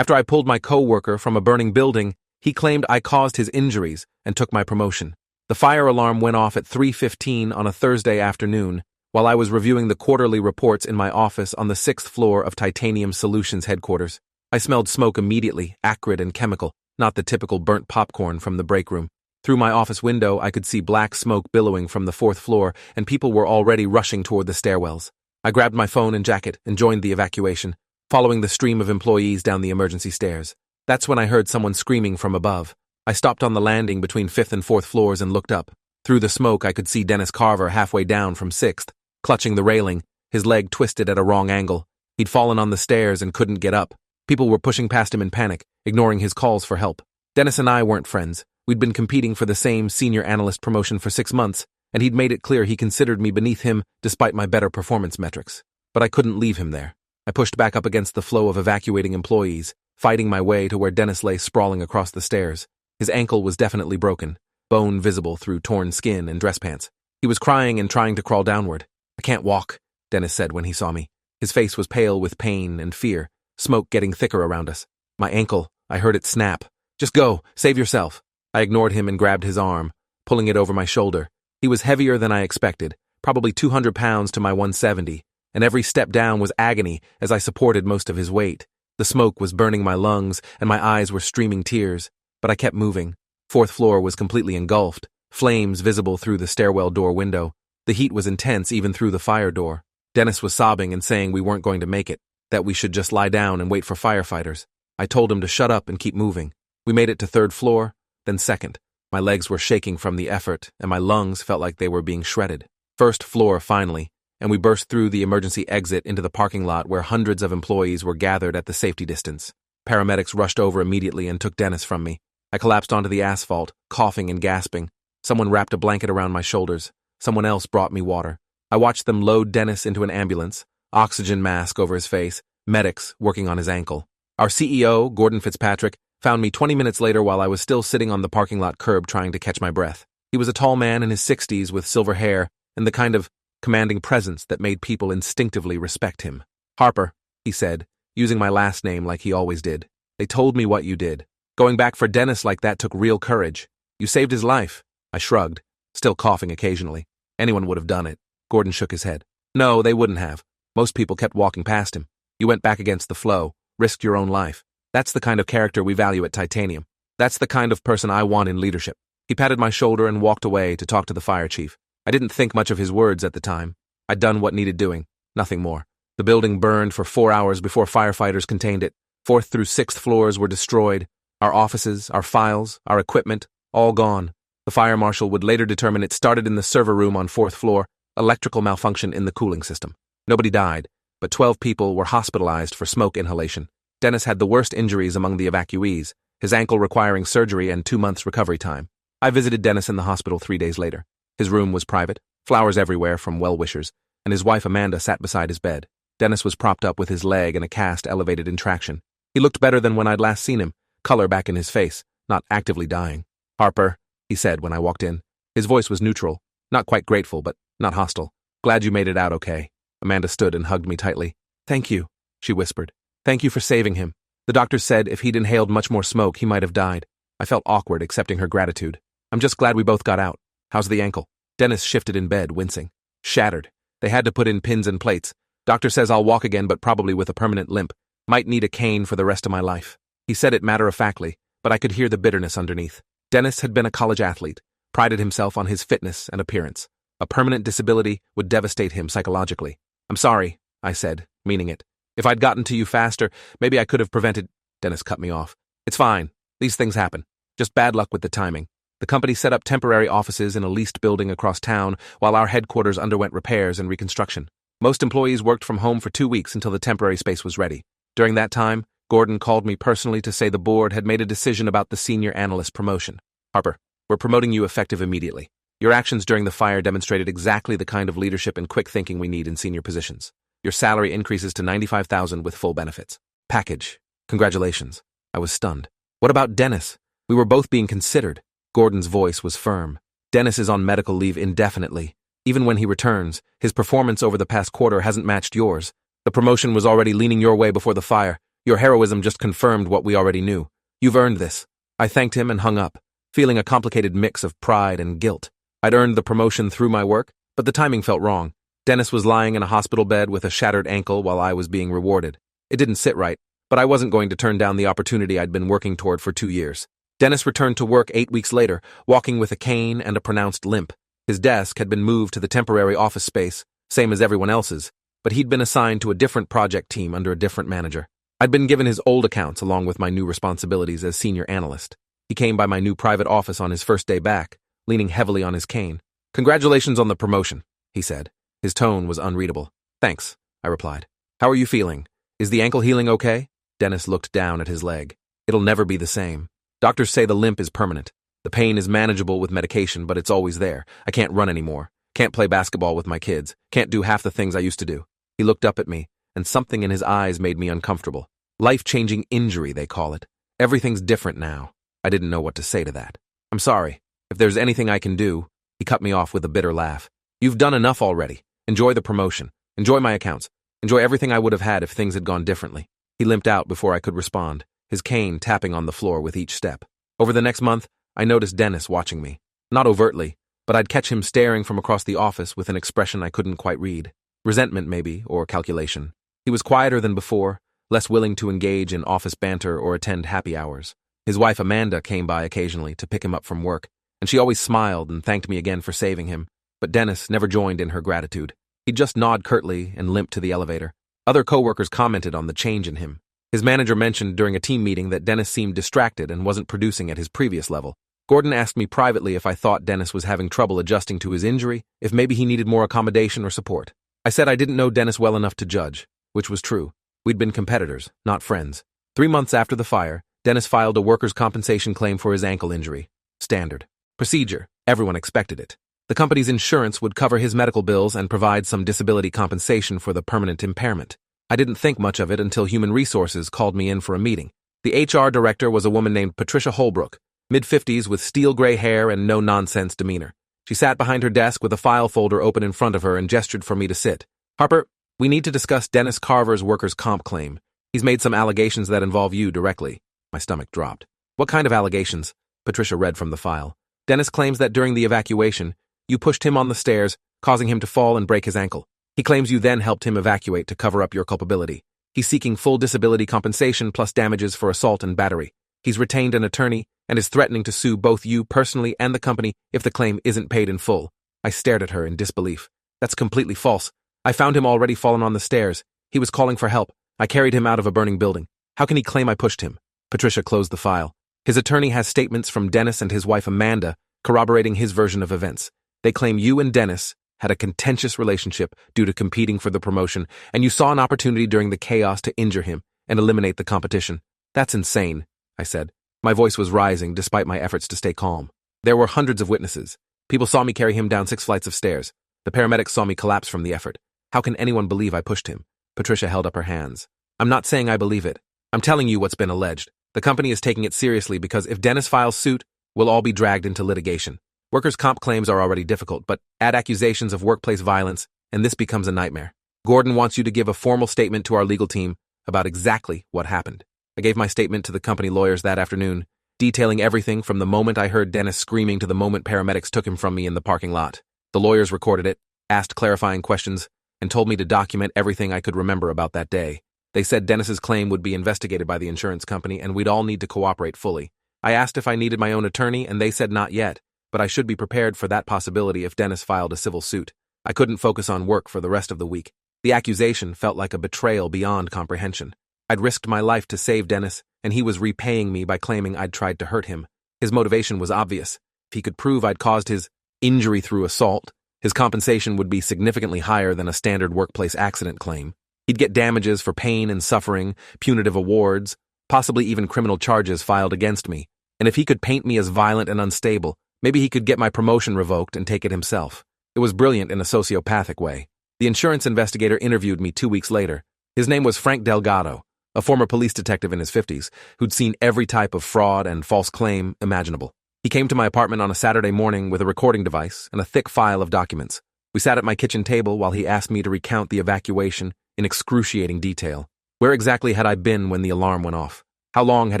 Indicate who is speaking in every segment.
Speaker 1: After I pulled my coworker from a burning building, he claimed I caused his injuries and took my promotion. The fire alarm went off at 3:15 on a Thursday afternoon, while I was reviewing the quarterly reports in my office on the 6th floor of Titanium Solutions headquarters. I smelled smoke immediately, acrid and chemical, not the typical burnt popcorn from the break room. Through my office window, I could see black smoke billowing from the 4th floor, and people were already rushing toward the stairwells. I grabbed my phone and jacket and joined the evacuation, following the stream of employees down the emergency stairs. That's when I heard someone screaming from above. I stopped on the landing between 5th and 4th floors and looked up. Through the smoke, I could see Dennis Carver halfway down from 6th, clutching the railing, his leg twisted at a wrong angle. He'd fallen on the stairs and couldn't get up. People were pushing past him in panic, ignoring his calls for help. Dennis and I weren't friends. We'd been competing for the same senior analyst promotion for 6 months, and he'd made it clear he considered me beneath him despite my better performance metrics. But I couldn't leave him there. I pushed back up against the flow of evacuating employees, fighting my way to where Dennis lay sprawling across the stairs. His ankle was definitely broken, bone visible through torn skin and dress pants. He was crying and trying to crawl downward. "I can't walk," Dennis said when he saw me. His face was pale with pain and fear, smoke getting thicker around us. "My ankle," I heard it snap. "Just go, save yourself." I ignored him and grabbed his arm, pulling it over my shoulder. He was heavier than I expected, probably 200 pounds to my 170, and every step down was agony as I supported most of his weight. The smoke was burning my lungs, and my eyes were streaming tears, but I kept moving. 4th floor was completely engulfed, flames visible through the stairwell door window. The heat was intense even through the fire door. Dennis was sobbing and saying we weren't going to make it, that we should just lie down and wait for firefighters. I told him to shut up and keep moving. We made it to 3rd floor, then 2nd. My legs were shaking from the effort, and my lungs felt like they were being shredded. 1st floor, finally, and we burst through the emergency exit into the parking lot where hundreds of employees were gathered at the safety distance. Paramedics rushed over immediately and took Dennis from me. I collapsed onto the asphalt, coughing and gasping. Someone wrapped a blanket around my shoulders. Someone else brought me water. I watched them load Dennis into an ambulance, oxygen mask over his face, medics working on his ankle. Our CEO, Gordon Fitzpatrick, found me 20 minutes later while I was still sitting on the parking lot curb trying to catch my breath. He was a tall man in his 60s with silver hair and the kind of commanding presence that made people instinctively respect him. "Harper," he said, using my last name like he always did. "They told me what you did. Going back for Dennis like that took real courage. You saved his life." I shrugged, still coughing occasionally. "Anyone would have done it." Gordon shook his head. "No, they wouldn't have. Most people kept walking past him. You went back against the flow, risked your own life. That's the kind of character we value at Titanium. That's the kind of person I want in leadership." He patted my shoulder and walked away to talk to the fire chief. I didn't think much of his words at the time. I'd done what needed doing, nothing more. The building burned for 4 hours before firefighters contained it. 4th through 6th floors were destroyed. Our offices, our files, our equipment, all gone. The fire marshal would later determine it started in the server room on 4th floor, electrical malfunction in the cooling system. Nobody died, but 12 people were hospitalized for smoke inhalation. Dennis had the worst injuries among the evacuees, his ankle requiring surgery and 2 months recovery time. I visited Dennis in the hospital 3 days later. His room was private, flowers everywhere from well-wishers, and his wife Amanda sat beside his bed. Dennis was propped up with his leg in a cast elevated in traction. He looked better than when I'd last seen him, color back in his face, not actively dying. "Harper," he said when I walked in. His voice was neutral, not quite grateful, but not hostile. "Glad you made it out okay." Amanda stood and hugged me tightly. "Thank you," she whispered. "Thank you for saving him. The doctor said if he'd inhaled much more smoke, he might have died." I felt awkward accepting her gratitude. "I'm just glad we both got out. How's the ankle?" Dennis shifted in bed, wincing. "Shattered. They had to put in pins and plates. Doctor says I'll walk again, but probably with a permanent limp. Might need a cane for the rest of my life." He said it matter-of-factly, but I could hear the bitterness underneath. Dennis had been a college athlete, prided himself on his fitness and appearance. A permanent disability would devastate him psychologically. "I'm sorry," I said, meaning it. "If I'd gotten to you faster, maybe I could have prevented—" Dennis cut me off. "It's fine. These things happen. Just bad luck with the timing. The company set up temporary offices in a leased building across town while our headquarters underwent repairs and reconstruction. Most employees worked from home for 2 weeks until the temporary space was ready. During that time, Gordon called me personally to say the board had made a decision about the senior analyst promotion. "Harper, we're promoting you effective immediately. Your actions during the fire demonstrated exactly the kind of leadership and quick thinking we need in senior positions. Your salary increases to $95,000 with full benefits. Package. Congratulations." I was stunned. "What about Dennis? We were both being considered." Gordon's voice was firm. "Dennis is on medical leave indefinitely. Even when he returns, his performance over the past quarter hasn't matched yours. The promotion was already leaning your way before the fire. Your heroism just confirmed what we already knew. You've earned this. I thanked him and hung up, feeling a complicated mix of pride and guilt. I'd earned the promotion through my work, but the timing felt wrong. Dennis was lying in a hospital bed with a shattered ankle while I was being rewarded. It didn't sit right, but I wasn't going to turn down the opportunity I'd been working toward for 2 years. Dennis returned to work 8 weeks later, walking with a cane and a pronounced limp. His desk had been moved to the temporary office space, same as everyone else's, but he'd been assigned to a different project team under a different manager. I'd been given his old accounts along with my new responsibilities as senior analyst. He came by my new private office on his first day back, leaning heavily on his cane. "Congratulations on the promotion," he said. His tone was unreadable. "Thanks," I replied. "How are you feeling? Is the ankle healing okay?" Dennis looked down at his leg. "It'll never be the same. Doctors say the limp is permanent. The pain is manageable with medication, but it's always there. I can't run anymore. Can't play basketball with my kids. Can't do half the things I used to do." He looked up at me, and something in his eyes made me uncomfortable. Life-changing injury, they call it. Everything's different now. I didn't know what to say to that. "I'm sorry. If there's anything I can do," he cut me off with a bitter laugh. "You've done enough already. Enjoy the promotion. Enjoy my accounts. Enjoy everything I would have had if things had gone differently." He limped out before I could respond, his cane tapping on the floor with each step. Over the next month, I noticed Dennis watching me. Not overtly, but I'd catch him staring from across the office with an expression I couldn't quite read. Resentment, maybe, or calculation. He was quieter than before, less willing to engage in office banter or attend happy hours. His wife Amanda came by occasionally to pick him up from work, and she always smiled and thanked me again for saving him, but Dennis never joined in her gratitude. He'd just nod curtly and limp to the elevator. Other coworkers commented on the change in him. His manager mentioned during a team meeting that Dennis seemed distracted and wasn't producing at his previous level. Gordon asked me privately if I thought Dennis was having trouble adjusting to his injury, if maybe he needed more accommodation or support. I said I didn't know Dennis well enough to judge, which was true. We'd been competitors, not friends. 3 months after the fire, Dennis filed a workers' compensation claim for his ankle injury. Standard procedure. Everyone expected it. The company's insurance would cover his medical bills and provide some disability compensation for the permanent impairment. I didn't think much of it until Human Resources called me in for a meeting. The HR director was a woman named Patricia Holbrook, mid-50s with steel gray hair and no-nonsense demeanor. She sat behind her desk with a file folder open in front of her and gestured for me to sit. "Harper, we need to discuss Dennis Carver's workers' comp claim. He's made some allegations that involve you directly." My stomach dropped. "What kind of allegations?" Patricia read from the file. "Dennis claims that during the evacuation, you pushed him on the stairs, causing him to fall and break his ankle. He claims you then helped him evacuate to cover up your culpability. He's seeking full disability compensation plus damages for assault and battery. He's retained an attorney and is threatening to sue both you personally and the company if the claim isn't paid in full." I stared at her in disbelief. "That's completely false. I found him already fallen on the stairs. He was calling for help. I carried him out of a burning building. How can he claim I pushed him?" Patricia closed the file. "His attorney has statements from Dennis and his wife Amanda corroborating his version of events. They claim you and Dennis had a contentious relationship due to competing for the promotion, and you saw an opportunity during the chaos to injure him and eliminate the competition. That's insane," I said. My voice was rising despite my efforts to stay calm. "There were hundreds of witnesses. People saw me carry him down 6 flights of stairs. The paramedics saw me collapse from the effort. How can anyone believe I pushed him?" Patricia held up her hands. "I'm not saying I believe it. I'm telling you what's been alleged. The company is taking it seriously because if Dennis files suit, we'll all be dragged into litigation. Workers' comp claims are already difficult, but add accusations of workplace violence, and this becomes a nightmare. Gordon wants you to give a formal statement to our legal team about exactly what happened." I gave my statement to the company lawyers that afternoon, detailing everything from the moment I heard Dennis screaming to the moment paramedics took him from me in the parking lot. The lawyers recorded it, asked clarifying questions, and told me to document everything I could remember about that day. They said Dennis's claim would be investigated by the insurance company and we'd all need to cooperate fully. I asked if I needed my own attorney, and they said not yet, but I should be prepared for that possibility if Dennis filed a civil suit. I couldn't focus on work for the rest of the week. The accusation felt like a betrayal beyond comprehension. I'd risked my life to save Dennis, and he was repaying me by claiming I'd tried to hurt him. His motivation was obvious. If he could prove I'd caused his injury through assault, his compensation would be significantly higher than a standard workplace accident claim. He'd get damages for pain and suffering, punitive awards, possibly even criminal charges filed against me. And if he could paint me as violent and unstable, maybe he could get my promotion revoked and take it himself. It was brilliant in a sociopathic way. The insurance investigator interviewed me 2 weeks later. His name was Frank Delgado, a former police detective in his 50s, who'd seen every type of fraud and false claim imaginable. He came to my apartment on a Saturday morning with a recording device and a thick file of documents. We sat at my kitchen table while he asked me to recount the evacuation in excruciating detail. Where exactly had I been when the alarm went off? How long had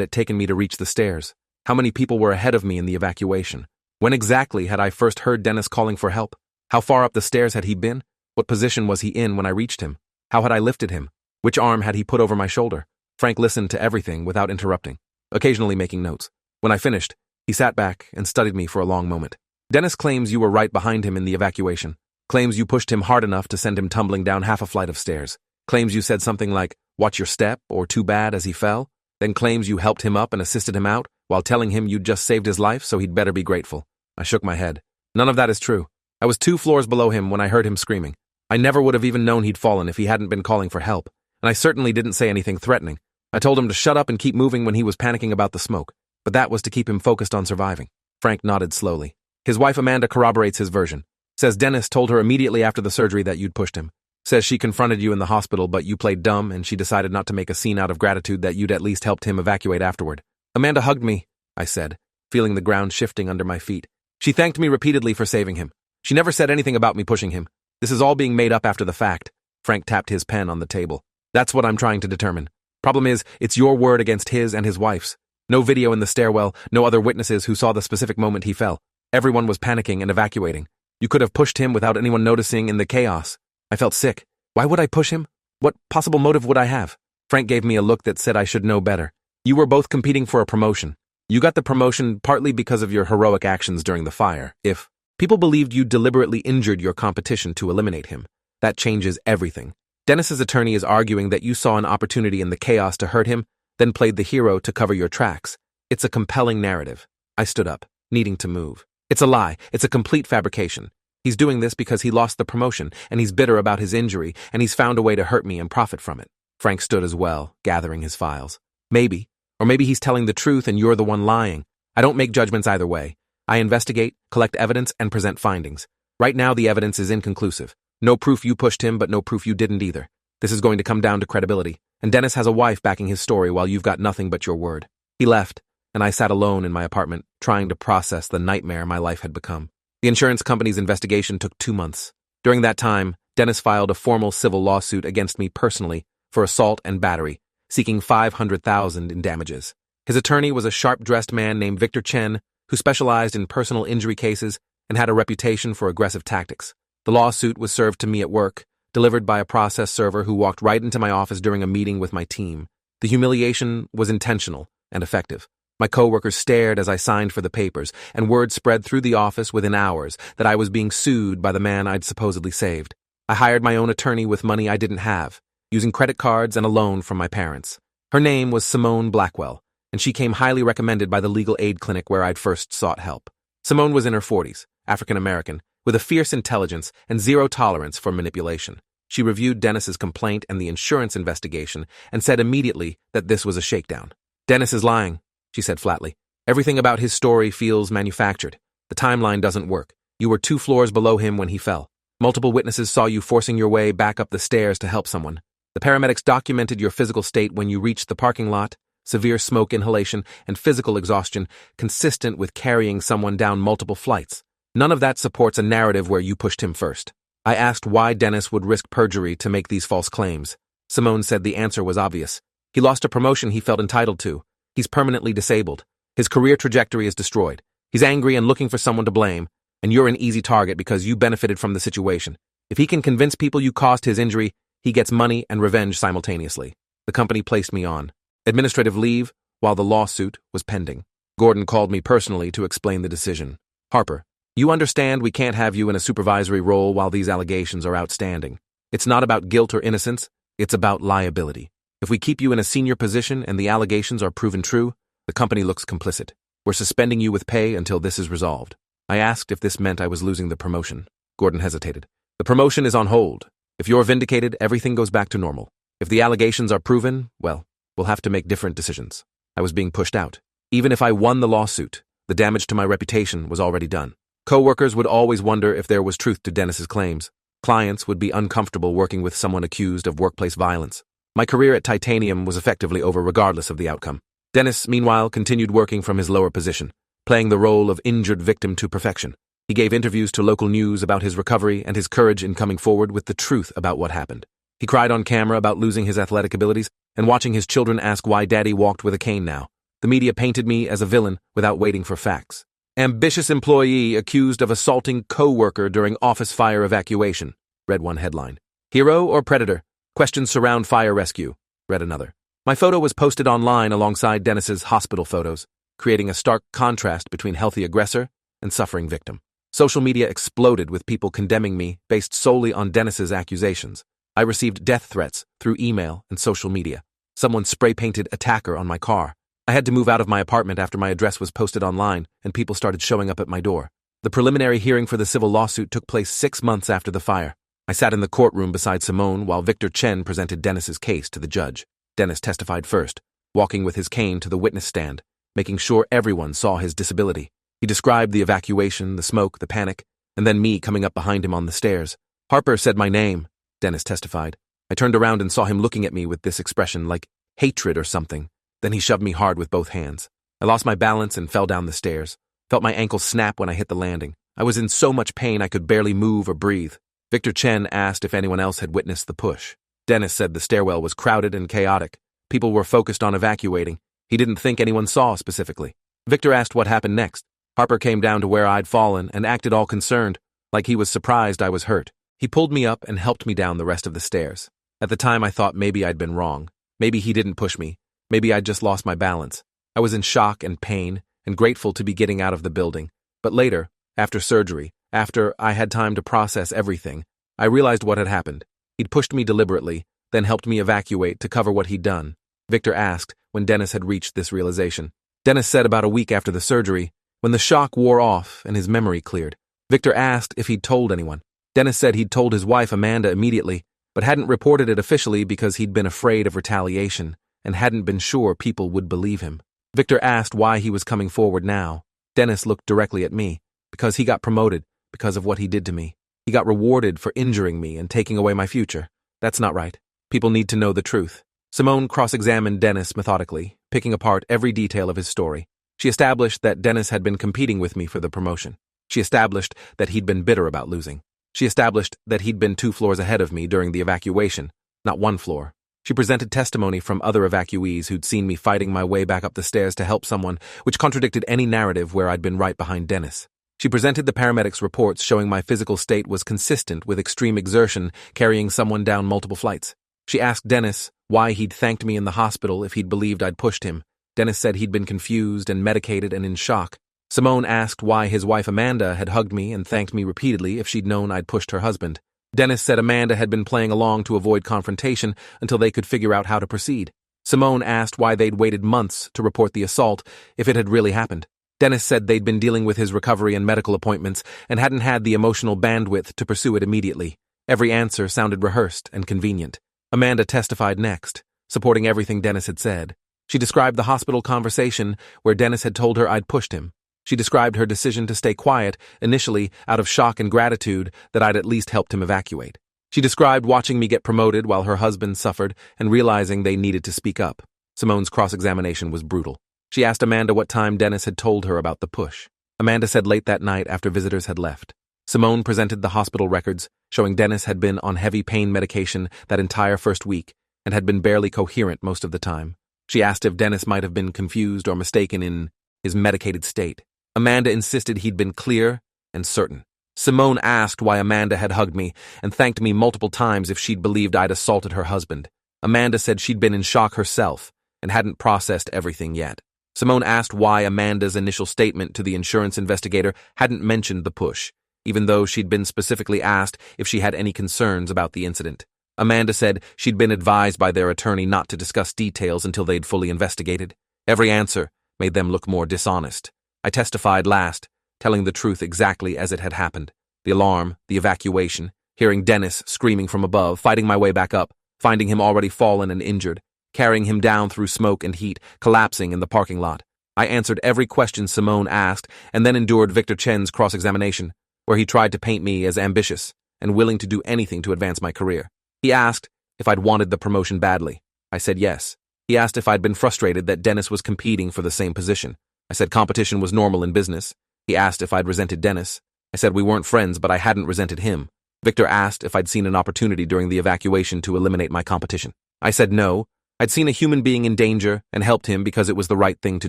Speaker 1: it taken me to reach the stairs? How many people were ahead of me in the evacuation? When exactly had I first heard Dennis calling for help? How far up the stairs had he been? What position was he in when I reached him? How had I lifted him? Which arm had he put over my shoulder? Frank listened to everything without interrupting, occasionally making notes. When I finished, he sat back and studied me for a long moment. Dennis claims you were right behind him in the evacuation. Claims you pushed him hard enough to send him tumbling down half a flight of stairs. Claims you said something like, "Watch your step," or "Too bad," as he fell. Then claims you helped him up and assisted him out, while telling him you'd just saved his life, so he'd better be grateful. I shook my head. None of that is true. I was 2 floors below him when I heard him screaming. I never would have even known he'd fallen if he hadn't been calling for help, and I certainly didn't say anything threatening. I told him to shut up and keep moving when he was panicking about the smoke, but that was to keep him focused on surviving. Frank nodded slowly. His wife Amanda corroborates his version. Says Dennis told her immediately after the surgery that you'd pushed him. Says she confronted you in the hospital, but you played dumb and she decided not to make a scene out of gratitude that you'd at least helped him evacuate afterward. Amanda hugged me, I said, feeling the ground shifting under my feet. She thanked me repeatedly for saving him. She never said anything about me pushing him. This is all being made up after the fact. Frank tapped his pen on the table. That's what I'm trying to determine. Problem is, it's your word against his and his wife's. No video in the stairwell, no other witnesses who saw the specific moment he fell. Everyone was panicking and evacuating. You could have pushed him without anyone noticing in the chaos. I felt sick. Why would I push him? What possible motive would I have? Frank gave me a look that said I should know better. You were both competing for a promotion. You got the promotion partly because of your heroic actions during the fire. If people believed you deliberately injured your competition to eliminate him, that changes everything. Dennis's attorney is arguing that you saw an opportunity in the chaos to hurt him, then played the hero to cover your tracks. It's a compelling narrative. I stood up, needing to move. It's a lie. It's a complete fabrication. He's doing this because he lost the promotion, and he's bitter about his injury, and he's found a way to hurt me and profit from it. Frank stood as well, gathering his files. Maybe. Or maybe he's telling the truth and you're the one lying. I don't make judgments either way. I investigate, collect evidence, and present findings. Right now, the evidence is inconclusive. No proof you pushed him, but no proof you didn't either. This is going to come down to credibility, and Dennis has a wife backing his story while you've got nothing but your word. He left, and I sat alone in my apartment, trying to process the nightmare my life had become. The insurance company's investigation took 2 months. During that time, Dennis filed a formal civil lawsuit against me personally for assault and battery, seeking $500,000 in damages. His attorney was a sharp-dressed man named Victor Chen, who specialized in personal injury cases and had a reputation for aggressive tactics. The lawsuit was served to me at work, delivered by a process server who walked right into my office during a meeting with my team. The humiliation was intentional and effective. My coworkers stared as I signed for the papers, and word spread through the office within hours that I was being sued by the man I'd supposedly saved. I hired my own attorney with money I didn't have, using credit cards and a loan from my parents. Her name was Simone Blackwell, and she came highly recommended by the legal aid clinic where I'd first sought help. Simone was in her 40s, African-American, with a fierce intelligence and zero tolerance for manipulation. She reviewed Dennis's complaint and the insurance investigation and said immediately that this was a shakedown. Dennis is lying, she said flatly. Everything about his story feels manufactured. The timeline doesn't work. You were 2 floors below him when he fell. Multiple witnesses saw you forcing your way back up the stairs to help someone. The paramedics documented your physical state when you reached the parking lot, severe smoke inhalation, and physical exhaustion consistent with carrying someone down multiple flights. None of that supports a narrative where you pushed him first. I asked why Dennis would risk perjury to make these false claims. Simone said the answer was obvious. He lost a promotion he felt entitled to. He's permanently disabled. His career trajectory is destroyed. He's angry and looking for someone to blame, and you're an easy target because you benefited from the situation. If he can convince people you caused his injury, he gets money and revenge simultaneously. The company placed me on administrative leave while the lawsuit was pending. Gordon called me personally to explain the decision. Harper, you understand we can't have you in a supervisory role while these allegations are outstanding. It's not about guilt or innocence, it's about liability. If we keep you in a senior position and the allegations are proven true, the company looks complicit. We're suspending you with pay until this is resolved. I asked if this meant I was losing the promotion. Gordon hesitated. The promotion is on hold. If you're vindicated, everything goes back to normal. If the allegations are proven, well, we'll have to make different decisions. I was being pushed out. Even if I won the lawsuit, the damage to my reputation was already done. Coworkers would always wonder if there was truth to Dennis's claims. Clients would be uncomfortable working with someone accused of workplace violence. My career at Titanium was effectively over regardless of the outcome. Dennis, meanwhile, continued working from his lower position, playing the role of injured victim to perfection. He gave interviews to local news about his recovery and his courage in coming forward with the truth about what happened. He cried on camera about losing his athletic abilities and watching his children ask why daddy walked with a cane now. The media painted me as a villain without waiting for facts. Ambitious employee accused of assaulting coworker during office fire evacuation, read one headline. Hero or predator? Questions surround fire rescue, read another. My photo was posted online alongside Dennis's hospital photos, creating a stark contrast between healthy aggressor and suffering victim. Social media exploded with people condemning me based solely on Dennis's accusations. I received death threats through email and social media. Someone spray-painted attacker on my car. I had to move out of my apartment after my address was posted online and people started showing up at my door. The preliminary hearing for the civil lawsuit took place 6 months after the fire. I sat in the courtroom beside Simone while Victor Chen presented Dennis's case to the judge. Dennis testified first, walking with his cane to the witness stand, making sure everyone saw his disability. He described the evacuation, the smoke, the panic, and then me coming up behind him on the stairs. Harper said my name, Dennis testified. I turned around and saw him looking at me with this expression like hatred or something. Then he shoved me hard with both hands. I lost my balance and fell down the stairs. Felt my ankle snap when I hit the landing. I was in so much pain I could barely move or breathe. Victor Chen asked if anyone else had witnessed the push. Dennis said the stairwell was crowded and chaotic. People were focused on evacuating. He didn't think anyone saw specifically. Victor asked what happened next. Harper came down to where I'd fallen and acted all concerned, like he was surprised I was hurt. He pulled me up and helped me down the rest of the stairs. At the time I thought maybe I'd been wrong. Maybe he didn't push me. Maybe I'd just lost my balance. I was in shock and pain and grateful to be getting out of the building. But later, after surgery, after I had time to process everything, I realized what had happened. He'd pushed me deliberately, then helped me evacuate to cover what he'd done. Victor asked when Dennis had reached this realization. Dennis said about a week after the surgery, when the shock wore off and his memory cleared. Victor asked if he'd told anyone. Dennis said he'd told his wife Amanda immediately, but hadn't reported it officially because he'd been afraid of retaliation and hadn't been sure people would believe him. Victor asked why he was coming forward now. Dennis looked directly at me. Because he got promoted, because of what he did to me. He got rewarded for injuring me and taking away my future. That's not right. People need to know the truth. Simone cross-examined Dennis methodically, picking apart every detail of his story. She established that Dennis had been competing with me for the promotion. She established that he'd been bitter about losing. She established that he'd been 2 floors ahead of me during the evacuation, not 1 floor. She presented testimony from other evacuees who'd seen me fighting my way back up the stairs to help someone, which contradicted any narrative where I'd been right behind Dennis. She presented the paramedics' reports showing my physical state was consistent with extreme exertion carrying someone down multiple flights. She asked Dennis why he'd thanked me in the hospital if he'd believed I'd pushed him. Dennis said he'd been confused and medicated and in shock. Simone asked why his wife Amanda had hugged me and thanked me repeatedly if she'd known I'd pushed her husband. Dennis said Amanda had been playing along to avoid confrontation until they could figure out how to proceed. Simone asked why they'd waited months to report the assault if it had really happened. Dennis said they'd been dealing with his recovery and medical appointments and hadn't had the emotional bandwidth to pursue it immediately. Every answer sounded rehearsed and convenient. Amanda testified next, supporting everything Dennis had said. She described the hospital conversation where Dennis had told her I'd pushed him. She described her decision to stay quiet, initially out of shock and gratitude that I'd at least helped him evacuate. She described watching me get promoted while her husband suffered and realizing they needed to speak up. Simone's cross-examination was brutal. She asked Amanda what time Dennis had told her about the push. Amanda said late that night after visitors had left. Simone presented the hospital records, showing Dennis had been on heavy pain medication that entire first week and had been barely coherent most of the time. She asked if Dennis might have been confused or mistaken in his medicated state. Amanda insisted he'd been clear and certain. Simone asked why Amanda had hugged me and thanked me multiple times if she'd believed I'd assaulted her husband. Amanda said she'd been in shock herself and hadn't processed everything yet. Simone asked why Amanda's initial statement to the insurance investigator hadn't mentioned the push, even though she'd been specifically asked if she had any concerns about the incident. Amanda said she'd been advised by their attorney not to discuss details until they'd fully investigated. Every answer made them look more dishonest. I testified last, telling the truth exactly as it had happened. The alarm, the evacuation, hearing Dennis screaming from above, fighting my way back up, finding him already fallen and injured, carrying him down through smoke and heat, collapsing in the parking lot. I answered every question Simone asked and then endured Victor Chen's cross-examination, where he tried to paint me as ambitious and willing to do anything to advance my career. He asked if I'd wanted the promotion badly. I said yes. He asked if I'd been frustrated that Dennis was competing for the same position. I said competition was normal in business. He asked if I'd resented Dennis. I said we weren't friends, but I hadn't resented him. Victor asked if I'd seen an opportunity during the evacuation to eliminate my competition. I said no. I'd seen a human being in danger and helped him because it was the right thing to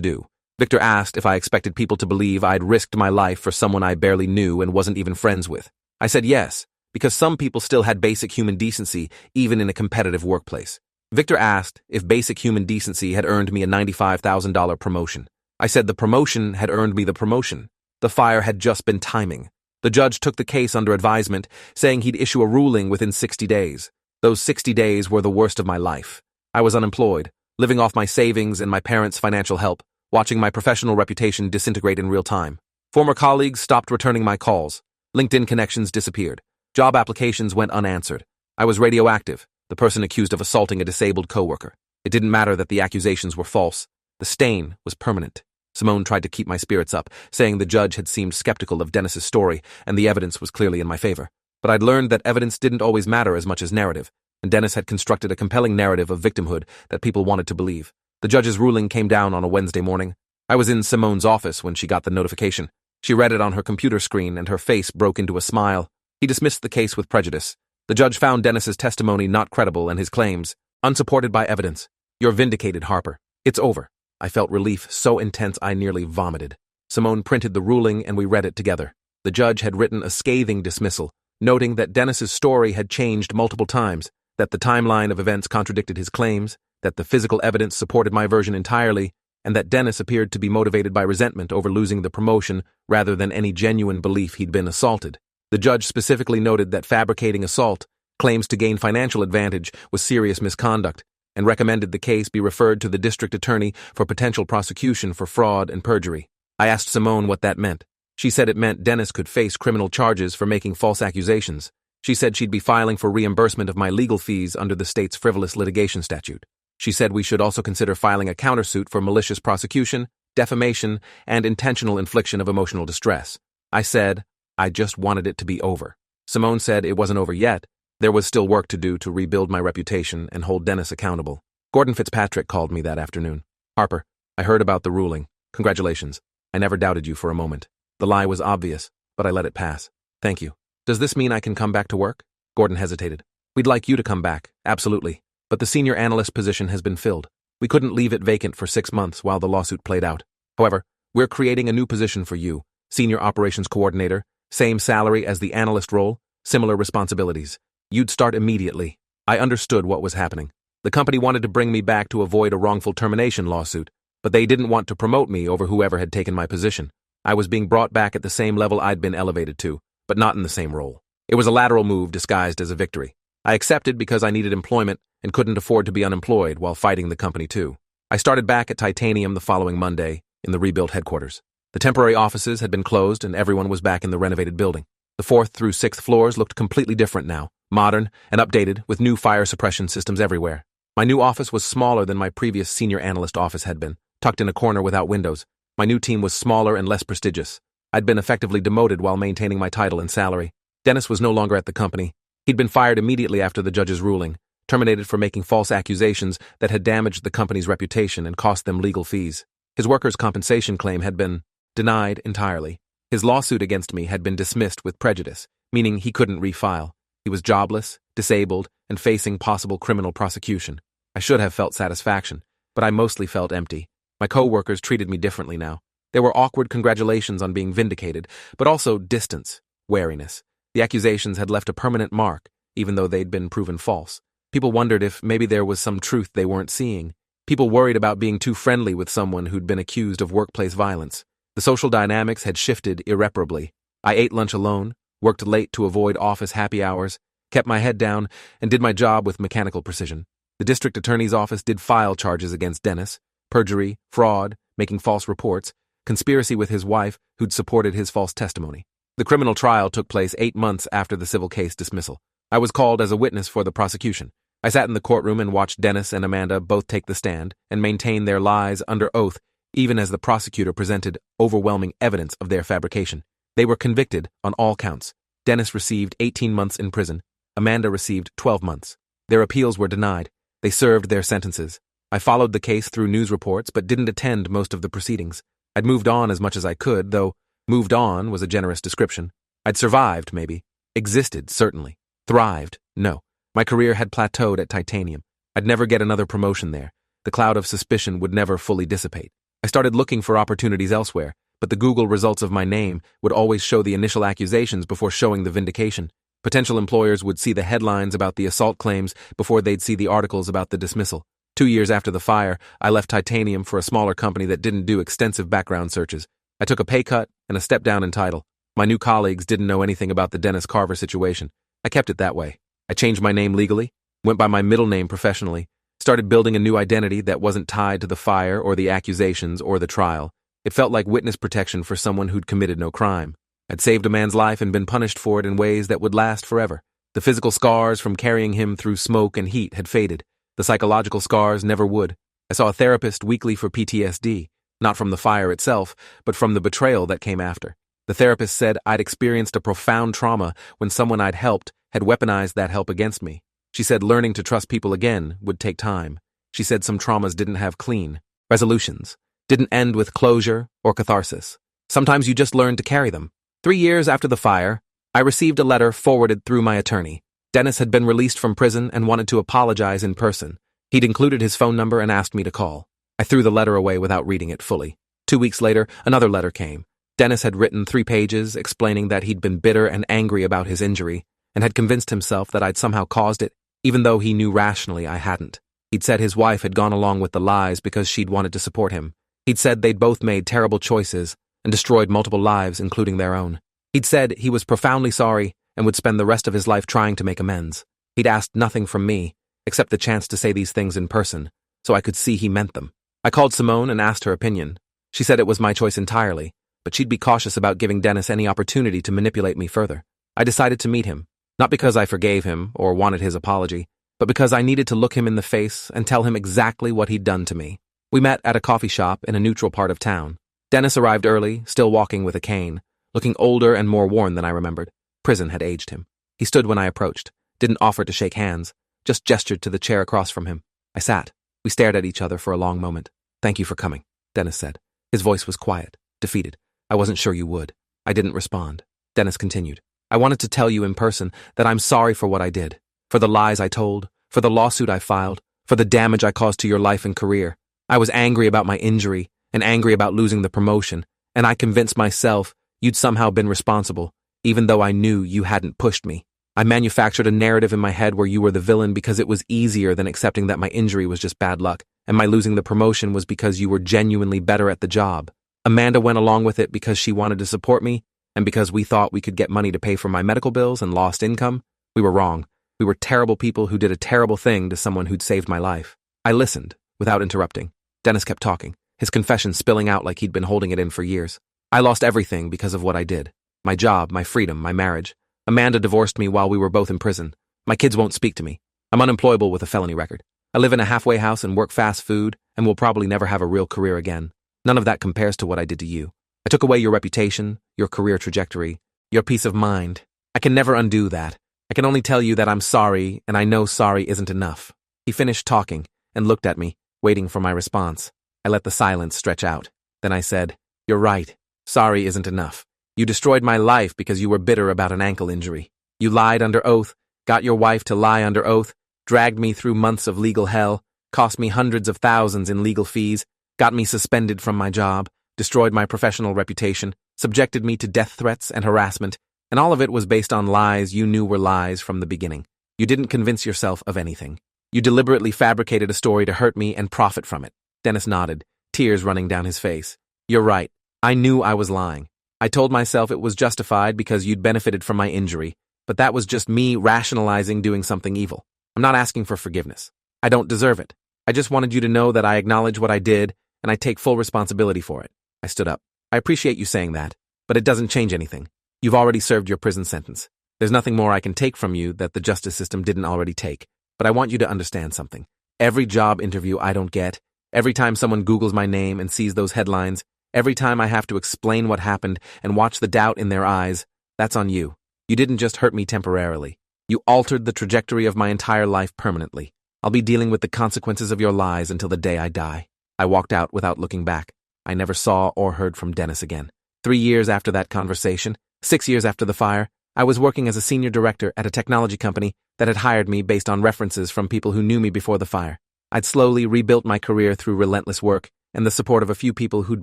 Speaker 1: do. Victor asked if I expected people to believe I'd risked my life for someone I barely knew and wasn't even friends with. I said yes, because some people still had basic human decency even in a competitive workplace. Victor asked if basic human decency had earned me a $95,000 promotion. I said the promotion had earned me the promotion. The fire had just been timing. The judge took the case under advisement, saying he'd issue a ruling within 60 days. Those 60 days were the worst of my life. I was unemployed, living off my savings and my parents' financial help, watching my professional reputation disintegrate in real time. Former colleagues stopped returning my calls. LinkedIn connections disappeared. Job applications went unanswered. I was radioactive, the person accused of assaulting a disabled coworker. It didn't matter that the accusations were false. The stain was permanent. Simone tried to keep my spirits up, saying the judge had seemed skeptical of Dennis's story and the evidence was clearly in my favor. But I'd learned that evidence didn't always matter as much as narrative, and Dennis had constructed a compelling narrative of victimhood that people wanted to believe. The judge's ruling came down on a Wednesday morning. I was in Simone's office when she got the notification. She read it on her computer screen and her face broke into a smile. He dismissed the case with prejudice. The judge found Dennis's testimony not credible and his claims unsupported by evidence. You're vindicated, Harper. It's over. I felt relief so intense I nearly vomited. Simone printed the ruling and we read it together. The judge had written a scathing dismissal, noting that Dennis's story had changed multiple times, that the timeline of events contradicted his claims, that the physical evidence supported my version entirely, and that Dennis appeared to be motivated by resentment over losing the promotion rather than any genuine belief he'd been assaulted. The judge specifically noted that fabricating assault, claims to gain financial advantage, was serious misconduct, and recommended the case be referred to the district attorney for potential prosecution for fraud and perjury. I asked Simone what that meant. She said it meant Dennis could face criminal charges for making false accusations. She said she'd be filing for reimbursement of my legal fees under the state's frivolous litigation statute. She said we should also consider filing a countersuit for malicious prosecution, defamation, and intentional infliction of emotional distress. I said I just wanted it to be over. Simone said it wasn't over yet. There was still work to do to rebuild my reputation and hold Dennis accountable. Gordon Fitzpatrick called me that afternoon. Harper, I heard about the ruling. Congratulations. I never doubted you for a moment. The lie was obvious, but I let it pass. Thank you. Does this mean I can come back to work? Gordon hesitated. We'd like you to come back, absolutely. But the senior analyst position has been filled. We couldn't leave it vacant for 6 months while the lawsuit played out. However, we're creating a new position for you, senior operations coordinator, same salary as the analyst role, similar responsibilities. You'd start immediately. I understood what was happening. The company wanted to bring me back to avoid a wrongful termination lawsuit, but they didn't want to promote me over whoever had taken my position. I was being brought back at the same level I'd been elevated to, but not in the same role. It was a lateral move disguised as a victory. I accepted because I needed employment and couldn't afford to be unemployed while fighting the company too. I started back at Titanium the following Monday in the rebuilt headquarters. The temporary offices had been closed and everyone was back in the renovated building. The 4th through 6th floors looked completely different now, modern and updated with new fire suppression systems everywhere. My new office was smaller than my previous senior analyst office had been, tucked in a corner without windows. My new team was smaller and less prestigious. I'd been effectively demoted while maintaining my title and salary. Dennis was no longer at the company. He'd been fired immediately after the judge's ruling, terminated for making false accusations that had damaged the company's reputation and cost them legal fees. His workers' compensation claim had been denied entirely. His lawsuit against me had been dismissed with prejudice, meaning he couldn't refile. He was jobless, disabled, and facing possible criminal prosecution. I should have felt satisfaction, but I mostly felt empty. My coworkers treated me differently now. There were awkward congratulations on being vindicated, but also distance, wariness. The accusations had left a permanent mark, even though they'd been proven false. People wondered if maybe there was some truth they weren't seeing. People worried about being too friendly with someone who'd been accused of workplace violence. The social dynamics had shifted irreparably. I ate lunch alone, worked late to avoid office happy hours, kept my head down, and did my job with mechanical precision. The district attorney's office did file charges against Dennis: perjury, fraud, making false reports, conspiracy with his wife who'd supported his false testimony. The criminal trial took place 8 months after the civil case dismissal. I was called as a witness for the prosecution. I sat in the courtroom and watched Dennis and Amanda both take the stand and maintain their lies under oath, even as the prosecutor presented overwhelming evidence of their fabrication. They were convicted on all counts. Dennis received 18 months in prison. Amanda received 12 months. Their appeals were denied. They served their sentences. I followed the case through news reports but didn't attend most of the proceedings. I'd moved on as much as I could, though moved on was a generous description. I'd survived, maybe. Existed, certainly. Thrived, no. My career had plateaued at titanium. I'd never get another promotion there. The cloud of suspicion would never fully dissipate. I started looking for opportunities elsewhere, but the Google results of my name would always show the initial accusations before showing the vindication. Potential employers would see the headlines about the assault claims before they'd see the articles about the dismissal. 2 years after the fire, I left Titanium for a smaller company that didn't do extensive background searches. I took a pay cut and a step down in title. My new colleagues didn't know anything about the Dennis Carver situation. I kept it that way. I changed my name legally, went by my middle name professionally, started building a new identity that wasn't tied to the fire or the accusations or the trial. It felt like witness protection for someone who'd committed no crime. I'd saved a man's life and been punished for it in ways that would last forever. The physical scars from carrying him through smoke and heat had faded. The psychological scars never would. I saw a therapist weekly for PTSD, not from the fire itself, but from the betrayal that came after. The therapist said I'd experienced a profound trauma when someone I'd helped had weaponized that help against me. She said learning to trust people again would take time. She said some traumas didn't have clean resolutions, didn't end with closure or catharsis. Sometimes you just learn to carry them. 3 years after the fire, I received a letter forwarded through my attorney. Dennis had been released from prison and wanted to apologize in person. He'd included his phone number and asked me to call. I threw the letter away without reading it fully. 2 weeks later, another letter came. Dennis had written 3 pages explaining that he'd been bitter and angry about his injury and had convinced himself that I'd somehow caused it, even though he knew rationally I hadn't. He'd said his wife had gone along with the lies because she'd wanted to support him. He'd said they'd both made terrible choices and destroyed multiple lives, including their own. He'd said he was profoundly sorry and would spend the rest of his life trying to make amends. He'd asked nothing from me, except the chance to say these things in person, so I could see he meant them. I called Simone and asked her opinion. She said it was my choice entirely, but she'd be cautious about giving Dennis any opportunity to manipulate me further. I decided to meet him, not because I forgave him or wanted his apology, but because I needed to look him in the face and tell him exactly what he'd done to me. We met at a coffee shop in a neutral part of town. Dennis arrived early, still walking with a cane, looking older and more worn than I remembered. Prison had aged him. He stood when I approached, didn't offer to shake hands, just gestured to the chair across from him. I sat. We stared at each other for a long moment. "Thank you for coming," Dennis said. His voice was quiet, defeated. "I wasn't sure you would." I didn't respond. Dennis continued. "I wanted to tell you in person that I'm sorry for what I did, for the lies I told, for the lawsuit I filed, for the damage I caused to your life and career. I was angry about my injury and angry about losing the promotion, and I convinced myself you'd somehow been responsible, even though I knew you hadn't pushed me. I manufactured a narrative in my head where you were the villain because it was easier than accepting that my injury was just bad luck, and my losing the promotion was because you were genuinely better at the job. Amanda went along with it because she wanted to support me, and because we thought we could get money to pay for my medical bills and lost income. We were wrong. We were terrible people who did a terrible thing to someone who'd saved my life." I listened, without interrupting. Dennis kept talking, his confession spilling out like he'd been holding it in for years. "I lost everything because of what I did. My job, my freedom, my marriage. Amanda divorced me while we were both in prison. My kids won't speak to me. I'm unemployable with a felony record. I live in a halfway house and work fast food and will probably never have a real career again. None of that compares to what I did to you. I took away your reputation, your career trajectory, your peace of mind. I can never undo that. I can only tell you that I'm sorry, and I know sorry isn't enough." He finished talking and looked at me, waiting for my response. I let the silence stretch out. Then I said, "You're right. Sorry isn't enough. You destroyed my life because you were bitter about an ankle injury. You lied under oath, got your wife to lie under oath, dragged me through months of legal hell, cost me hundreds of thousands in legal fees, got me suspended from my job, destroyed my professional reputation, subjected me to death threats and harassment, and all of it was based on lies you knew were lies from the beginning. You didn't convince yourself of anything. You deliberately fabricated a story to hurt me and profit from it." Dennis nodded, tears running down his face. "You're right. I knew I was lying. I told myself it was justified because you'd benefited from my injury, but that was just me rationalizing doing something evil. I'm not asking for forgiveness. I don't deserve it. I just wanted you to know that I acknowledge what I did, and I take full responsibility for it." I stood up. "I appreciate you saying that, but it doesn't change anything. You've already served your prison sentence. There's nothing more I can take from you that the justice system didn't already take. But I want you to understand something. Every job interview I don't get, every time someone Googles my name and sees those headlines, every time I have to explain what happened and watch the doubt in their eyes, that's on you. You didn't just hurt me temporarily. You altered the trajectory of my entire life permanently. I'll be dealing with the consequences of your lies until the day I die." I walked out without looking back. I never saw or heard from Dennis again. 3 years after that conversation, 6 years after the fire, I was working as a senior director at a technology company that had hired me based on references from people who knew me before the fire. I'd slowly rebuilt my career through relentless work and the support of a few people who'd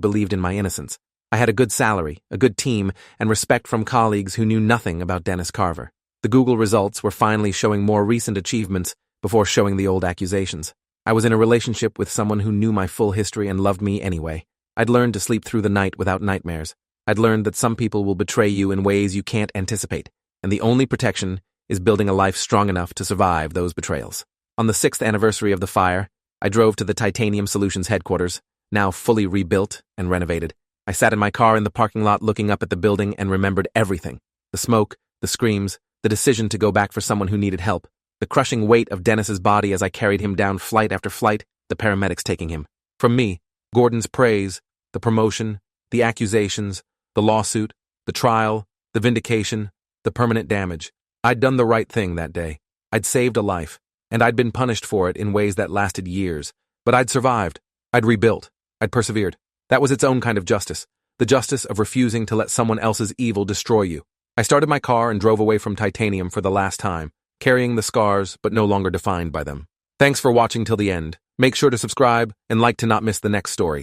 Speaker 1: believed in my innocence. I had a good salary, a good team, and respect from colleagues who knew nothing about Dennis Carver. The Google results were finally showing more recent achievements before showing the old accusations. I was in a relationship with someone who knew my full history and loved me anyway. I'd learned to sleep through the night without nightmares. I'd learned that some people will betray you in ways you can't anticipate, and the only protection is building a life strong enough to survive those betrayals. On the 6th anniversary of the fire, I drove to the Titanium Solutions headquarters, now fully rebuilt and renovated. I sat in my car in the parking lot looking up at the building and remembered everything. The smoke, the screams, the decision to go back for someone who needed help, the crushing weight of Dennis's body as I carried him down flight after flight, the paramedics taking him. From me, Gordon's praise, the promotion, the accusations, the lawsuit, the trial, the vindication, the permanent damage. I'd done the right thing that day. I'd saved a life, and I'd been punished for it in ways that lasted years. But I'd survived. I'd rebuilt. I'd persevered. That was its own kind of justice, the justice of refusing to let someone else's evil destroy you. I started my car and drove away from Titanium for the last time, carrying the scars but no longer defined by them. Thanks for watching till the end. Make sure to subscribe and like to not miss the next story.